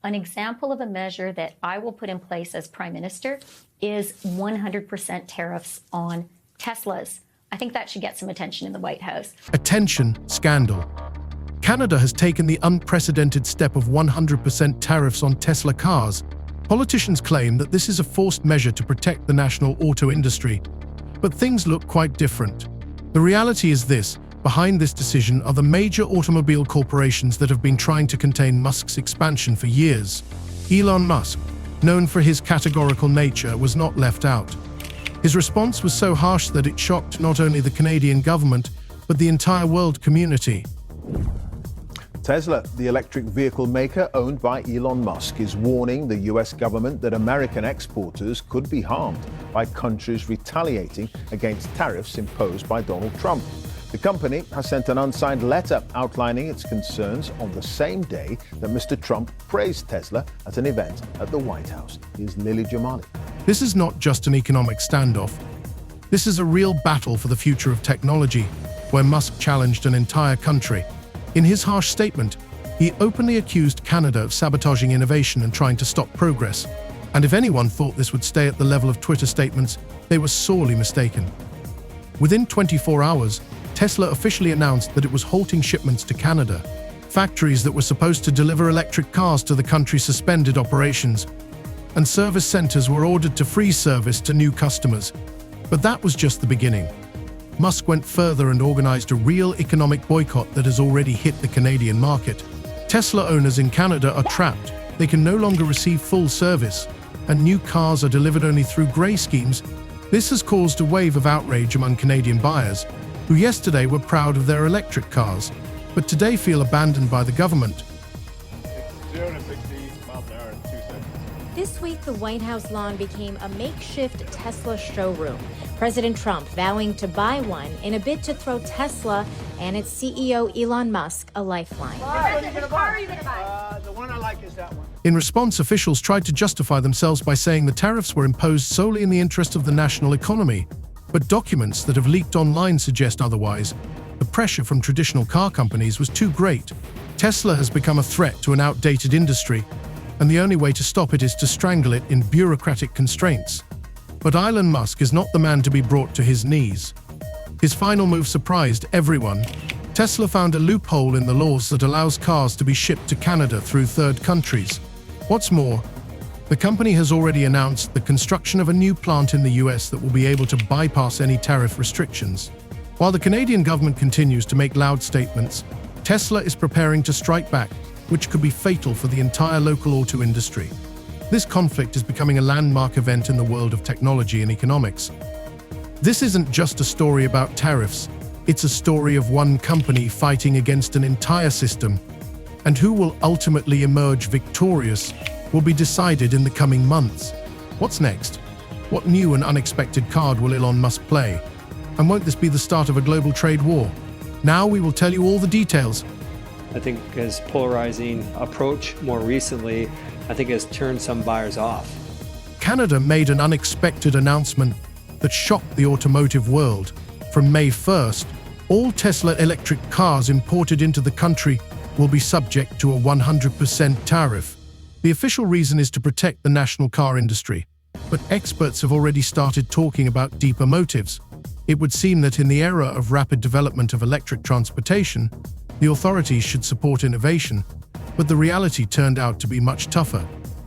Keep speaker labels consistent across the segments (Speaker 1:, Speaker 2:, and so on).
Speaker 1: An example of a measure that I will put in place as Prime Minister is 100% tariffs on Teslas. I think that should get some attention in the White House.
Speaker 2: Attention, scandal. Canada has taken the unprecedented step of 100% tariffs on Tesla cars. Politicians claim that this is a forced measure to protect the national auto industry. But things look quite different. The reality is this: behind this decision are the major automobile corporations that have been trying to contain Musk's expansion for years. Elon Musk, known for his categorical nature, was not left out. His response was so harsh that it shocked not only the Canadian government, but the entire world community.
Speaker 3: Tesla, the electric vehicle maker owned by Elon Musk, is warning the US government that American exporters could be harmed by countries retaliating against tariffs imposed by Donald Trump. The company has sent an unsigned letter outlining its concerns on the same day that Mr. Trump praised Tesla at an event at the White House. Here's Lily Jamali.
Speaker 2: This is not just an economic standoff. This is a real battle for the future of technology, where Musk challenged an entire country. In his harsh statement, he openly accused Canada of sabotaging innovation and trying to stop progress. And if anyone thought this would stay at the level of Twitter statements, they were sorely mistaken. Within 24 hours, Tesla officially announced that it was halting shipments to Canada. Factories that were supposed to deliver electric cars to the country suspended operations, and service centers were ordered to freeze service to new customers. But that was just the beginning. Musk went further and organized a real economic boycott that has already hit the Canadian market. Tesla owners in Canada are trapped. They can no longer receive full service, and new cars are delivered only through grey schemes. This has caused a wave of outrage among Canadian buyers, who yesterday were proud of their electric cars, but today feel abandoned by the government.
Speaker 3: 0 to 60 miles an hour in 2 seconds.
Speaker 4: This week, the White House lawn became a makeshift Tesla showroom. President Trump vowing to buy one in a bid to throw Tesla and its CEO Elon Musk a lifeline.
Speaker 5: Which car are you going to buy?
Speaker 3: The one I like is that one.
Speaker 2: In response, officials tried to justify themselves by saying the tariffs were imposed solely in the interest of the national economy. But documents that have leaked online suggest otherwise. The pressure from traditional car companies was too great. Tesla has become a threat to an outdated industry, and the only way to stop it is to strangle it in bureaucratic constraints. But Elon Musk is not the man to be brought to his knees. His final move surprised everyone. Tesla found a loophole in the laws that allows cars to be shipped to Canada through third countries. What's more, the company has already announced the construction of a new plant in the US that will be able to bypass any tariff restrictions. While the Canadian government continues to make loud statements, Tesla is preparing to strike back, which could be fatal for the entire local auto industry. This conflict is becoming a landmark event in the world of technology and economics. This isn't just a story about tariffs, it's a story of one company fighting against an entire system, and who will ultimately emerge victorious will be decided in the coming months. What's next? What new and unexpected card will Elon Musk play? And won't this be the start of a global trade war? Now we will tell you all the details.
Speaker 6: I think his polarizing approach more recently, I think has turned some buyers off.
Speaker 2: Canada made an unexpected announcement that shocked the automotive world. From May 1st, all Tesla electric cars imported into the country will be subject to a 100% tariff. The official reason is to protect the national car industry, but experts have already started talking about deeper motives. It would seem that in the era of rapid development of electric transportation, the authorities should support innovation, but the reality turned out to be much tougher.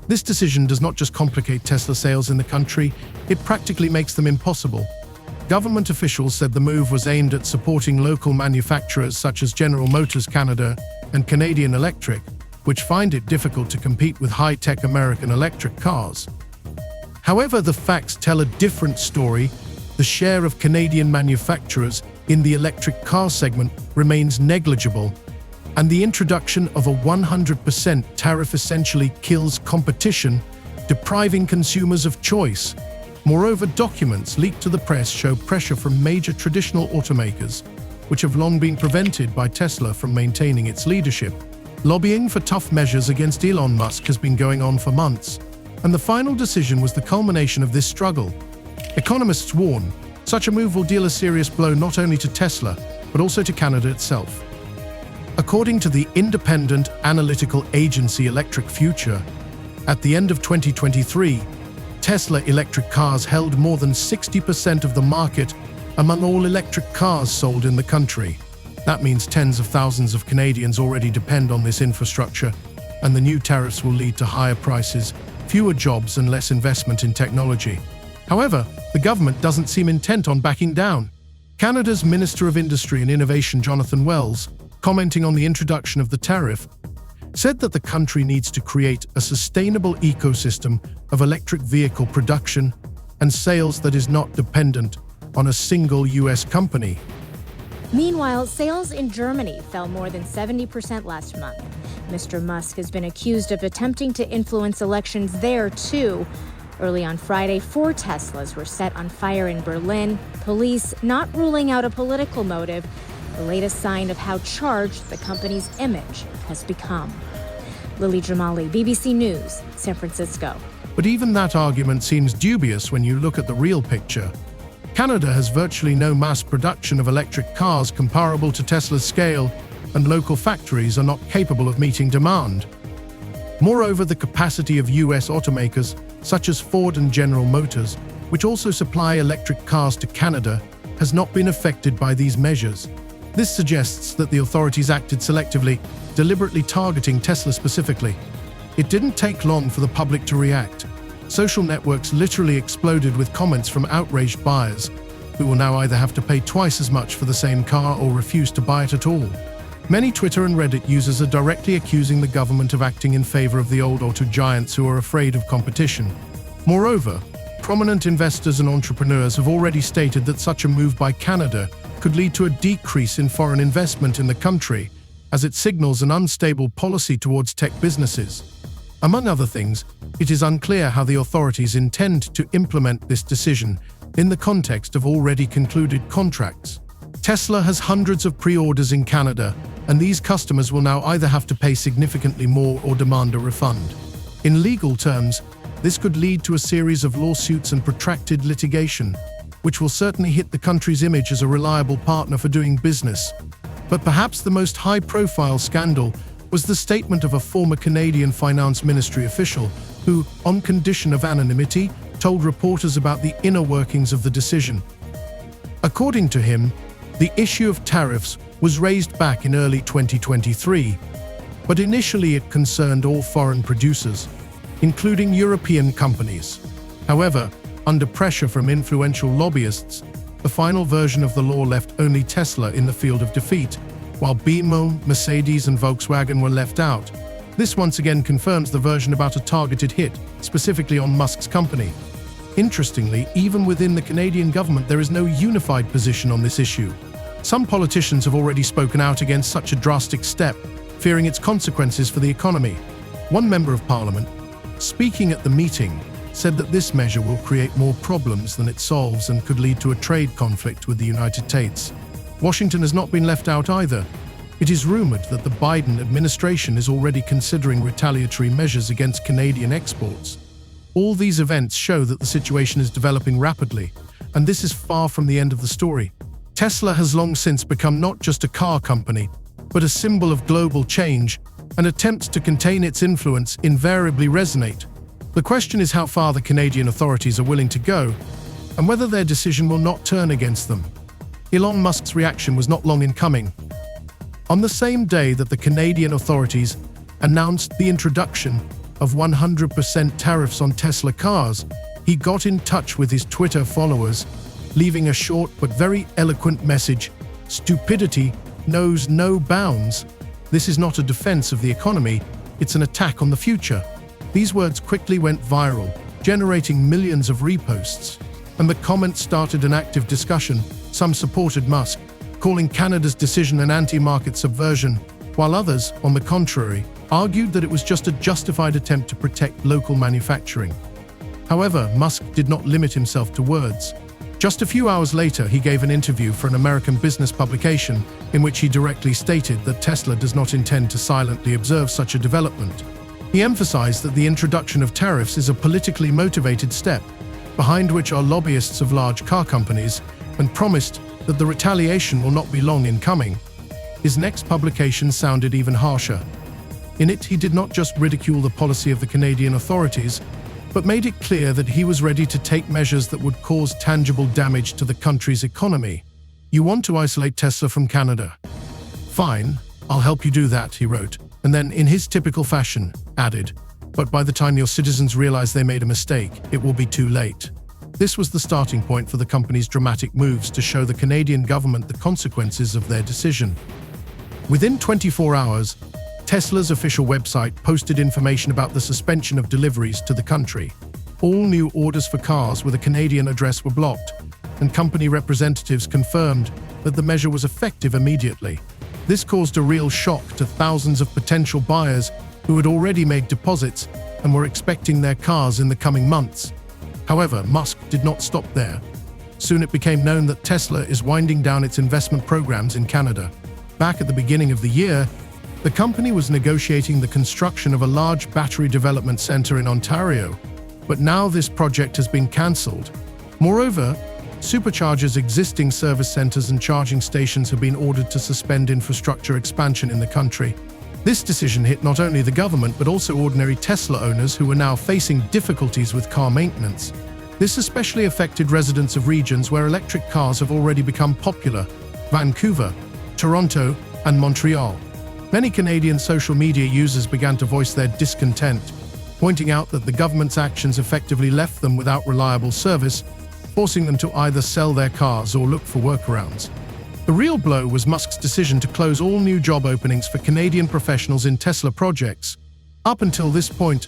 Speaker 2: This decision does not just complicate Tesla sales in the country, it practically makes them impossible. Government officials said the move was aimed at supporting local manufacturers such as General Motors Canada and Canadian Electric, which find it difficult to compete with high-tech American electric cars. However, the facts tell a different story. The share of Canadian manufacturers in the electric car segment remains negligible, and the introduction of a 100% tariff essentially kills competition, depriving consumers of choice. Moreover, documents leaked to the press show pressure from major traditional automakers, which have long been prevented by Tesla from maintaining its leadership. Lobbying for tough measures against Elon Musk has been going on for months, and the final decision was the culmination of this struggle. Economists warn, such a move will deal a serious blow not only to Tesla, but also to Canada itself. According to the independent analytical agency Electric Future, at the end of 2023, Tesla electric cars held more than 60% of the market among all electric cars sold in the country. That means tens of thousands of Canadians already depend on this infrastructure, and the new tariffs will lead to higher prices, fewer jobs, and less investment in technology. However, the government doesn't seem intent on backing down. Canada's Minister of Industry and Innovation, Jonathan Wells, commenting on the introduction of the tariff, said that the country needs to create a sustainable ecosystem of electric vehicle production and sales that is not dependent on a single U.S. company.
Speaker 4: Meanwhile, sales in Germany fell more than 70% last month. Mr. Musk has been accused of attempting to influence elections there, too. Early on Friday, 4 Teslas were set on fire in Berlin, police not ruling out a political motive, the latest sign of how charged the company's image has become. Lily Jamali, BBC News, San Francisco.
Speaker 2: But even that argument seems dubious when you look at the real picture. Canada has virtually no mass production of electric cars comparable to Tesla's scale, and local factories are not capable of meeting demand. Moreover, the capacity of U.S. automakers, such as Ford and General Motors, which also supply electric cars to Canada, has not been affected by these measures. This suggests that the authorities acted selectively, deliberately targeting Tesla specifically. It didn't take long for the public to react. Social networks literally exploded with comments from outraged buyers, who will now either have to pay twice as much for the same car or refuse to buy it at all. Many Twitter and Reddit users are directly accusing the government of acting in favor of the old auto giants who are afraid of competition. Moreover, prominent investors and entrepreneurs have already stated that such a move by Canada could lead to a decrease in foreign investment in the country, as it signals an unstable policy towards tech businesses. Among other things, it is unclear how the authorities intend to implement this decision in the context of already concluded contracts. Tesla has hundreds of pre-orders in Canada, and these customers will now either have to pay significantly more or demand a refund. In legal terms, this could lead to a series of lawsuits and protracted litigation, which will certainly hit the country's image as a reliable partner for doing business. But perhaps the most high-profile scandal was the statement of a former Canadian Finance Ministry official who, on condition of anonymity, told reporters about the inner workings of the decision. According to him, the issue of tariffs was raised back in early 2023, but initially it concerned all foreign producers, including European companies. However, under pressure from influential lobbyists, the final version of the law left only Tesla in the field of defeat, while BMW, Mercedes, and Volkswagen were left out. This once again confirms the version about a targeted hit, specifically on Musk's company. Interestingly, even within the Canadian government, there is no unified position on this issue. Some politicians have already spoken out against such a drastic step, fearing its consequences for the economy. One member of Parliament, speaking at the meeting, said that this measure will create more problems than it solves and could lead to a trade conflict with the United States. Washington has not been left out either. It is rumored that the Biden administration is already considering retaliatory measures against Canadian exports. All these events show that the situation is developing rapidly, and this is far from the end of the story. Tesla has long since become not just a car company, but a symbol of global change, and attempts to contain its influence invariably resonate. The question is how far the Canadian authorities are willing to go, and whether their decision will not turn against them. Elon Musk's reaction was not long in coming. On the same day that the Canadian authorities announced the introduction of 100% tariffs on Tesla cars, he got in touch with his Twitter followers, leaving a short but very eloquent message: "Stupidity knows no bounds. This is not a defense of the economy, it's an attack on the future." These words quickly went viral, generating millions of reposts, and the comments started an active discussion. Some supported Musk, calling Canada's decision an anti-market subversion, while others, on the contrary, argued that it was just a justified attempt to protect local manufacturing. However, Musk did not limit himself to words. Just a few hours later, he gave an interview for an American business publication in which he directly stated that Tesla does not intend to silently observe such a development. He emphasized that the introduction of tariffs is a politically motivated step, behind which are lobbyists of large car companies, and promised that the retaliation will not be long in coming. his next publication sounded even harsher. In it, he did not just ridicule the policy of the Canadian authorities, but made it clear that he was ready to take measures that would cause tangible damage to the country's economy. "You want to isolate Tesla from Canada? Fine, I'll help you do that," he wrote, and then, in his typical fashion, added, "But by the time your citizens realize they made a mistake, it will be too late." This was the starting point for the company's dramatic moves to show the Canadian government the consequences of their decision. Within 24 hours, Tesla's official website posted information about the suspension of deliveries to the country. All new orders for cars with a Canadian address were blocked, and company representatives confirmed that the measure was effective immediately. This caused a real shock to thousands of potential buyers who had already made deposits and were expecting their cars in the coming months. However, Musk did not stop there. Soon it became known that Tesla is winding down its investment programs in Canada. Back at the beginning of the year, the company was negotiating the construction of a large battery development center in Ontario, but now this project has been cancelled. Moreover, Supercharger's existing service centers and charging stations have been ordered to suspend infrastructure expansion in the country. This decision hit not only the government but also ordinary Tesla owners who were now facing difficulties with car maintenance. This especially affected residents of regions where electric cars have already become popular: Vancouver, Toronto, and Montreal. Many Canadian social media users began to voice their discontent, pointing out that the government's actions effectively left them without reliable service, forcing them to either sell their cars or look for workarounds. The real blow was Musk's decision to close all new job openings for Canadian professionals in Tesla projects. Up until this point,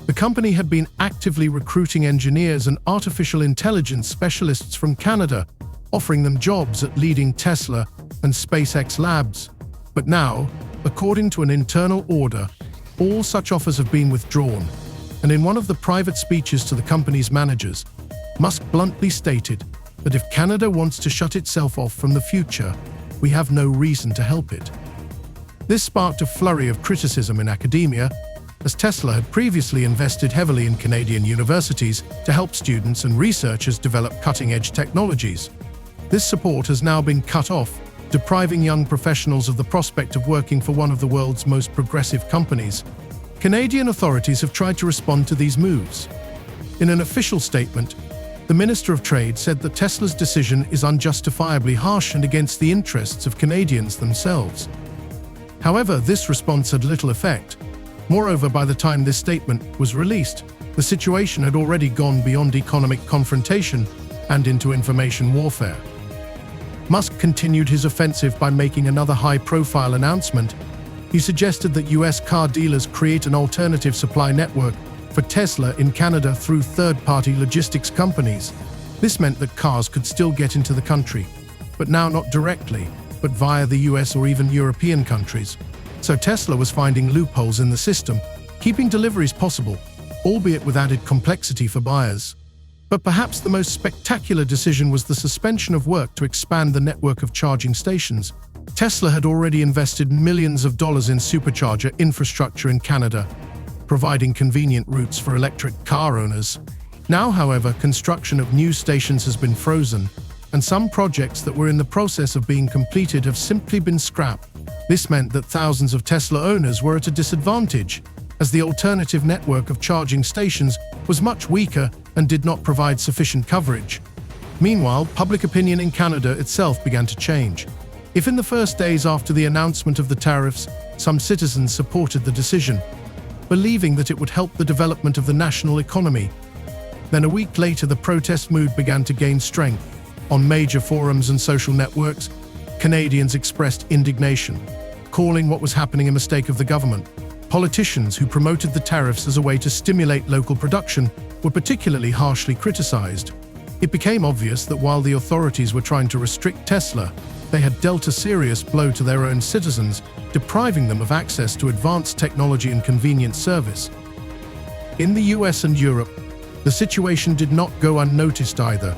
Speaker 2: the company had been actively recruiting engineers and artificial intelligence specialists from Canada, offering them jobs at leading Tesla and SpaceX labs. But now, according to an internal order, all such offers have been withdrawn, and in one of the private speeches to the company's managers, Musk bluntly stated that if Canada wants to shut itself off from the future, we have no reason to help it. This sparked a flurry of criticism in academia, as Tesla had previously invested heavily in Canadian universities to help students and researchers develop cutting-edge technologies. This support has now been cut off, depriving young professionals of the prospect of working for one of the world's most progressive companies. Canadian authorities have tried to respond to these moves. In an official statement, the Minister of Trade said that Tesla's decision is unjustifiably harsh and against the interests of Canadians themselves. However, this response had little effect. Moreover, by the time this statement was released, the situation had already gone beyond economic confrontation and into information warfare. Musk continued his offensive by making another high-profile announcement. He suggested that US car dealers create an alternative supply network for Tesla in Canada through third-party logistics companies. This meant that cars could still get into the country, but now not directly, but via the US or even European countries. So Tesla was finding loopholes in the system, keeping deliveries possible, albeit with added complexity for buyers. But perhaps the most spectacular decision was the suspension of work to expand the network of charging stations. Tesla had already invested millions of dollars in supercharger infrastructure in Canada, providing convenient routes for electric car owners. Now, however, construction of new stations has been frozen, and some projects that were in the process of being completed have simply been scrapped. This meant that thousands of Tesla owners were at a disadvantage, as the alternative network of charging stations was much weaker and did not provide sufficient coverage. Meanwhile, public opinion in Canada itself began to change. If in the first days after the announcement of the tariffs, some citizens supported the decision, believing that it would help the development of the national economy, then a week later the protest mood began to gain strength. On major forums and social networks, Canadians expressed indignation, calling what was happening a mistake of the government. Politicians who promoted the tariffs as a way to stimulate local production were particularly harshly criticized. It became obvious that while the authorities were trying to restrict Tesla, they had dealt a serious blow to their own citizens, depriving them of access to advanced technology and convenient service. In the US and Europe, the situation did not go unnoticed either.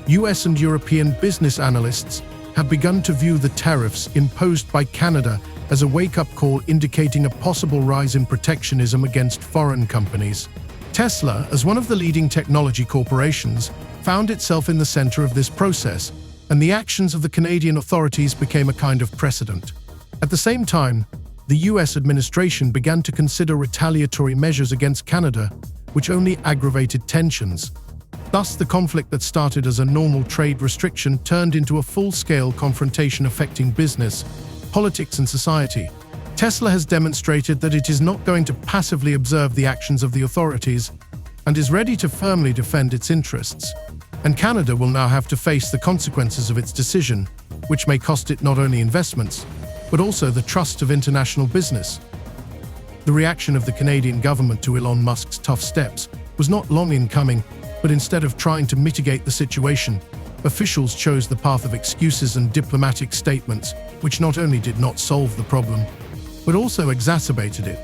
Speaker 2: US and European business analysts have begun to view the tariffs imposed by Canada as a wake-up call indicating a possible rise in protectionism against foreign companies. Tesla, as one of the leading technology corporations, found itself in the center of this process, and the actions of the Canadian authorities became a kind of precedent. At the same time, the US administration began to consider retaliatory measures against Canada, which only aggravated tensions. Thus, the conflict that started as a normal trade restriction turned into a full-scale confrontation affecting business, politics, and society. Tesla has demonstrated that it is not going to passively observe the actions of the authorities and is ready to firmly defend its interests. And Canada will now have to face the consequences of its decision, which may cost it not only investments, but also the trust of international business. The reaction of the Canadian government to Elon Musk's tough steps was not long in coming, but instead of trying to mitigate the situation, officials chose the path of excuses and diplomatic statements, which not only did not solve the problem, but also exacerbated it.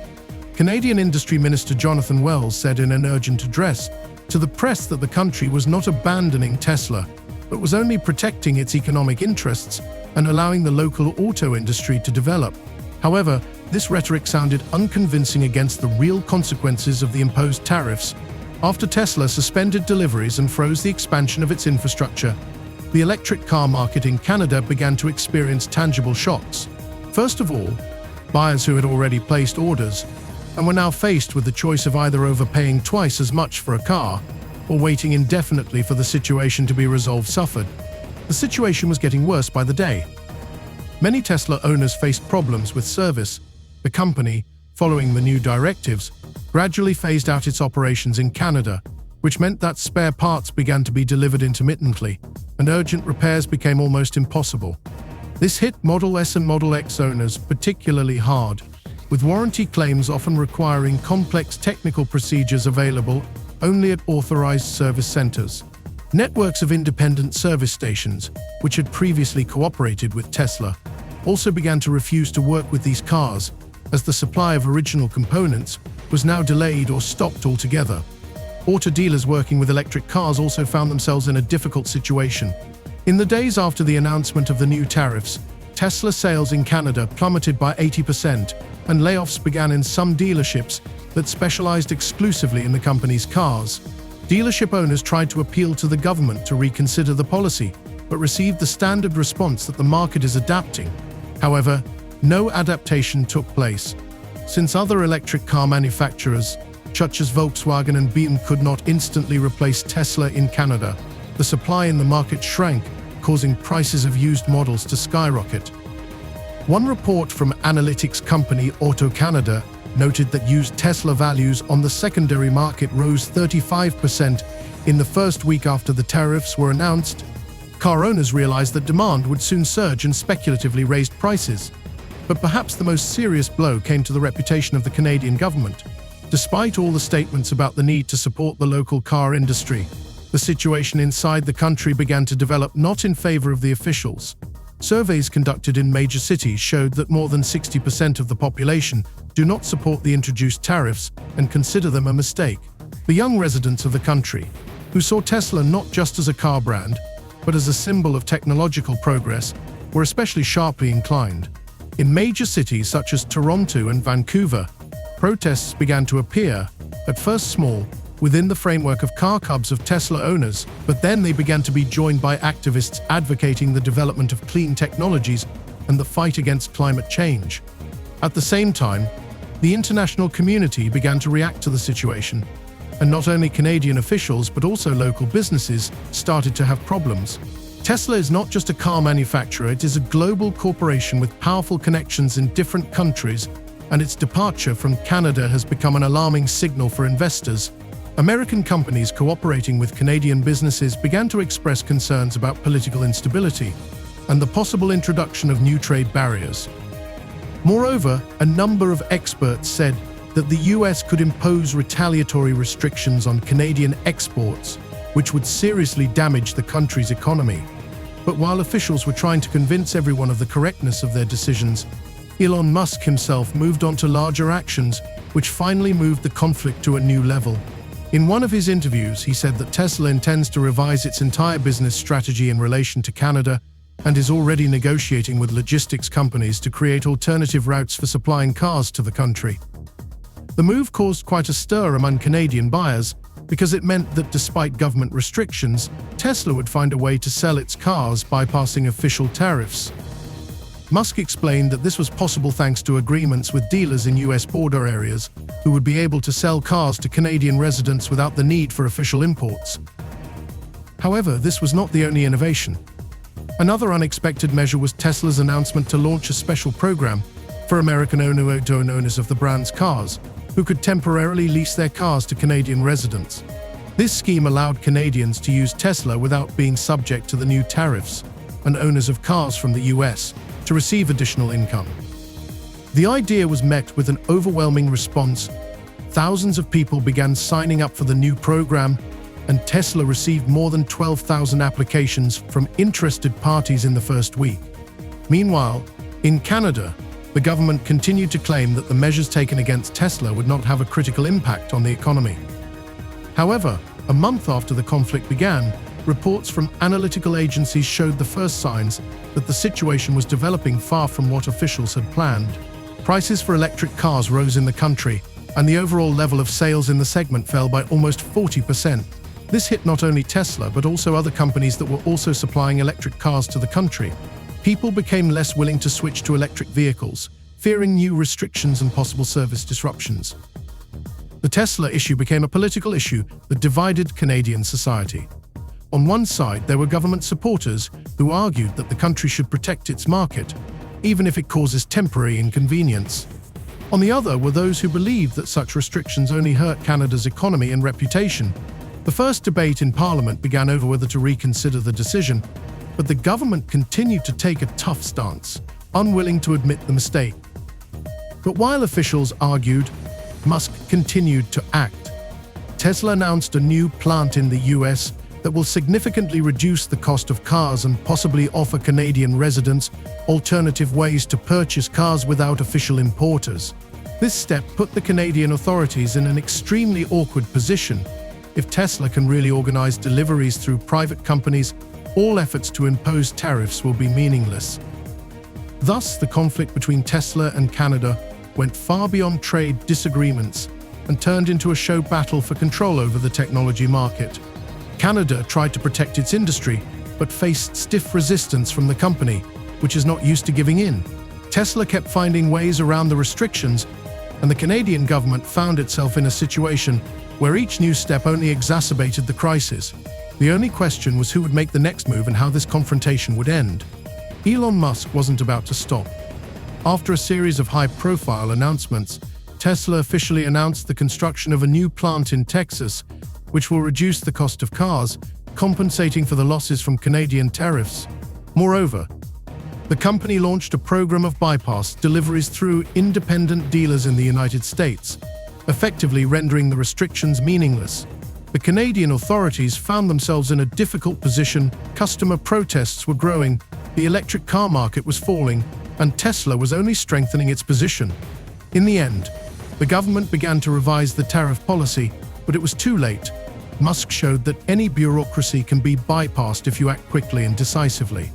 Speaker 2: Canadian Industry Minister Jonathan Wells said in an urgent address to the press that the country was not abandoning Tesla, but was only protecting its economic interests and allowing the local auto industry to develop. However, this rhetoric sounded unconvincing against the real consequences of the imposed tariffs. After Tesla suspended deliveries and froze the expansion of its infrastructure, the electric car market in Canada began to experience tangible shocks. First of all, buyers who had already placed orders and were now faced with the choice of either overpaying twice as much for a car or waiting indefinitely for the situation to be resolved suffered. The situation was getting worse by the day. Many Tesla owners faced problems with service. The company, following the new directives, gradually phased out its operations in Canada, which meant that spare parts began to be delivered intermittently, and urgent repairs became almost impossible. This hit Model S and Model X owners particularly hard, with warranty claims often requiring complex technical procedures available only at authorized service centers. Networks of independent service stations, which had previously cooperated with Tesla, also began to refuse to work with these cars, as the supply of original components was now delayed or stopped altogether. Auto dealers working with electric cars also found themselves in a difficult situation. In the days after the announcement of the new tariffs, Tesla sales in Canada plummeted by 80%, and layoffs began in some dealerships that specialized exclusively in the company's cars. Dealership owners tried to appeal to the government to reconsider the policy, but received the standard response that the market is adapting. However, no adaptation took place. Since other electric car manufacturers, such as Volkswagen and BMW, could not instantly replace Tesla in Canada, the supply in the market shrank, causing prices of used models to skyrocket. One report from analytics company AutoCanada noted that used Tesla values on the secondary market rose 35% in the first week after the tariffs were announced. Car owners realized that demand would soon surge and speculatively raised prices. But perhaps the most serious blow came to the reputation of the Canadian government. Despite all the statements about the need to support the local car industry, the situation inside the country began to develop not in favor of the officials. Surveys conducted in major cities showed that more than 60% of the population do not support the introduced tariffs and consider them a mistake. The young residents of the country, who saw Tesla not just as a car brand, but as a symbol of technological progress, were especially sharply inclined. In major cities such as Toronto and Vancouver, protests began to appear, at first small, within the framework of car clubs of Tesla owners, but then they began to be joined by activists advocating the development of clean technologies and the fight against climate change. At the same time, the international community began to react to the situation, and not only Canadian officials but also local businesses started to have problems. Tesla is not just a car manufacturer, it is a global corporation with powerful connections in different countries, and its departure from Canada has become an alarming signal for investors. American companies cooperating with Canadian businesses began to express concerns about political instability and the possible introduction of new trade barriers. Moreover, a number of experts said that the US could impose retaliatory restrictions on Canadian exports, which would seriously damage the country's economy. But while officials were trying to convince everyone of the correctness of their decisions, Elon Musk himself moved on to larger actions, which finally moved the conflict to a new level. In one of his interviews, he said that Tesla intends to revise its entire business strategy in relation to Canada and is already negotiating with logistics companies to create alternative routes for supplying cars to the country. The move caused quite a stir among Canadian buyers because it meant that despite government restrictions, Tesla would find a way to sell its cars bypassing official tariffs. Musk explained that this was possible thanks to agreements with dealers in US border areas who would be able to sell cars to Canadian residents without the need for official imports. However, this was not the only innovation. Another unexpected measure was Tesla's announcement to launch a special program for American owners of the brand's cars, who could temporarily lease their cars to Canadian residents. This scheme allowed Canadians to use Tesla without being subject to the new tariffs, and owners of cars from the US to receive additional income. The idea was met with an overwhelming response. Thousands of people began signing up for the new program, and Tesla received more than 12,000 applications from interested parties in the first week. Meanwhile, in Canada, the government continued to claim that the measures taken against Tesla would not have a critical impact on the economy. However, a month after the conflict began, reports from analytical agencies showed the first signs that the situation was developing far from what officials had planned. Prices for electric cars rose in the country, and the overall level of sales in the segment fell by almost 40%. This hit not only Tesla, but also other companies that were also supplying electric cars to the country. People became less willing to switch to electric vehicles, fearing new restrictions and possible service disruptions. The Tesla issue became a political issue that divided Canadian society. On one side, there were government supporters who argued that the country should protect its market, even if it causes temporary inconvenience. On the other were those who believed that such restrictions only hurt Canada's economy and reputation. The first debate in Parliament began over whether to reconsider the decision, but the government continued to take a tough stance, unwilling to admit the mistake. But while officials argued, Musk continued to act. Tesla announced a new plant in the US that will significantly reduce the cost of cars and possibly offer Canadian residents alternative ways to purchase cars without official importers. This step put the Canadian authorities in an extremely awkward position. If Tesla can really organize deliveries through private companies, all efforts to impose tariffs will be meaningless. Thus, the conflict between Tesla and Canada went far beyond trade disagreements and turned into a show battle for control over the technology market. Canada tried to protect its industry, but faced stiff resistance from the company, which is not used to giving in. Tesla kept finding ways around the restrictions, and the Canadian government found itself in a situation where each new step only exacerbated the crisis. The only question was who would make the next move and how this confrontation would end. Elon Musk wasn't about to stop. After a series of high-profile announcements, Tesla officially announced the construction of a new plant in Texas, which will reduce the cost of cars, compensating for the losses from Canadian tariffs. Moreover, the company launched a program of bypass deliveries through independent dealers in the United States, effectively rendering the restrictions meaningless. The Canadian authorities found themselves in a difficult position. Customer protests were growing, the electric car market was falling, and Tesla was only strengthening its position. In the end, the government began to revise the tariff policy, but it was too late. Musk showed that any bureaucracy can be bypassed if you act quickly and decisively.